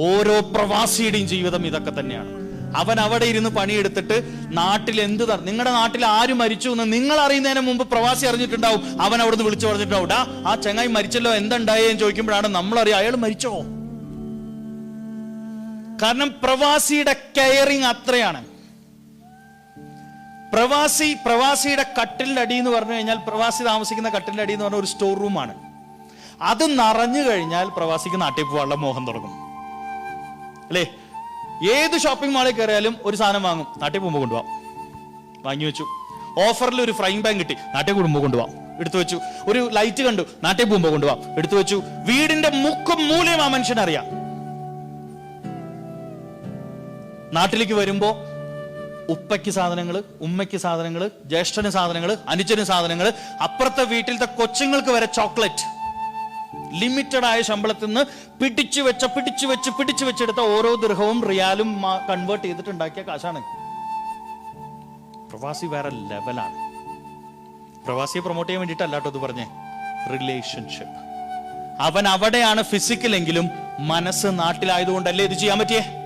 ഓരോ പ്രവാസിയുടെയും ജീവിതം ഇതൊക്കെ തന്നെയാണ്. അവൻ അവിടെ ഇരുന്ന് പണിയെടുത്തിട്ട് നാട്ടിൽ നിങ്ങളുടെ നാട്ടിൽ ആര് മരിച്ചു എന്ന് നിങ്ങൾ അറിയുന്നതിന് മുമ്പ് പ്രവാസി അറിഞ്ഞിട്ടുണ്ടാവും. അവൻ അവിടുന്ന് വിളിച്ചു പറഞ്ഞിട്ടുണ്ടാവും, ആ ചങ്ങായി മരിച്ചല്ലോ, എന്തുണ്ടായേ എന്ന് ചോദിക്കുമ്പോഴാണ് നമ്മളറിയാം അയാൾ മരിച്ചോ. കാരണം പ്രവാസിയുടെ കെയറിങ് അത്രയാണ്. പ്രവാസിയുടെ കട്ടിലിന്റെ അടി എന്ന് പറഞ്ഞു കഴിഞ്ഞാൽ, പ്രവാസി താമസിക്കുന്ന കട്ടിലിന്റെ അടി എന്ന് പറഞ്ഞ ഒരു സ്റ്റോർ റൂമാണ്. അത് നിറഞ്ഞു കഴിഞ്ഞാൽ പ്രവാസിക്ക് നാട്ടിൽ പോകാനുള്ള മോഹം തുടങ്ങും അല്ലേ? ഏത് ഷോപ്പിംഗ് മാളിൽ കയറിയാലും ഒരു സാധനം വാങ്ങും, നാട്ടിൽ പോകുമ്പോൾ കൊണ്ടുപോകാം, വാങ്ങി വെച്ചു. ഓഫറിൽ ഒരു ഫ്രൈങ് പാൻ കിട്ടി, നാട്ടിൽ കൂടുമ്പോൾ കൊണ്ടുപോകാം, എടുത്തു വെച്ചു. ഒരു ലൈറ്റ് കണ്ടു, നാട്ടിൽ പോകുമ്പോൾ കൊണ്ടുപോകാം, എടുത്തു വെച്ചു. വീടിന്റെ മുക്കും മൂലയും ആ മനുഷ്യനറിയാം. നാട്ടിലേക്ക് വരുമ്പോ ഉപ്പയ്ക്ക് സാധനങ്ങള്, ഉമ്മയ്ക്ക് സാധനങ്ങള്, ജ്യേഷ്ഠന് സാധനങ്ങള്, അനുജന് സാധനങ്ങള്, അപ്പുറത്തെ വീട്ടിലത്തെ കൊച്ചുങ്ങൾക്ക് വരെ ചോക്ലേറ്റ്. ലിമിറ്റഡ് ആയ ശമ്പളത്തിൽ നിന്ന് പിടിച്ചു വെച്ചെടുത്ത ഓരോ ദിർഹവും റിയാലും കൺവേർട്ട് ചെയ്തിട്ടുണ്ടാക്കിയ കാശാണ്. പ്രവാസി വേറെ ലെവലാണ്. പ്രവാസിയെ പ്രൊമോട്ട് ചെയ്യാൻ വേണ്ടിയിട്ടല്ല കേട്ടോ ഇത് പറഞ്ഞേ. റിലേഷൻഷിപ്പ്. അവൻ അവിടെയാണ് ഫിസിക്കലെങ്കിലും മനസ്സ് നാട്ടിലായതുകൊണ്ടല്ലേ ഇത് ചെയ്യാൻ പറ്റിയേ.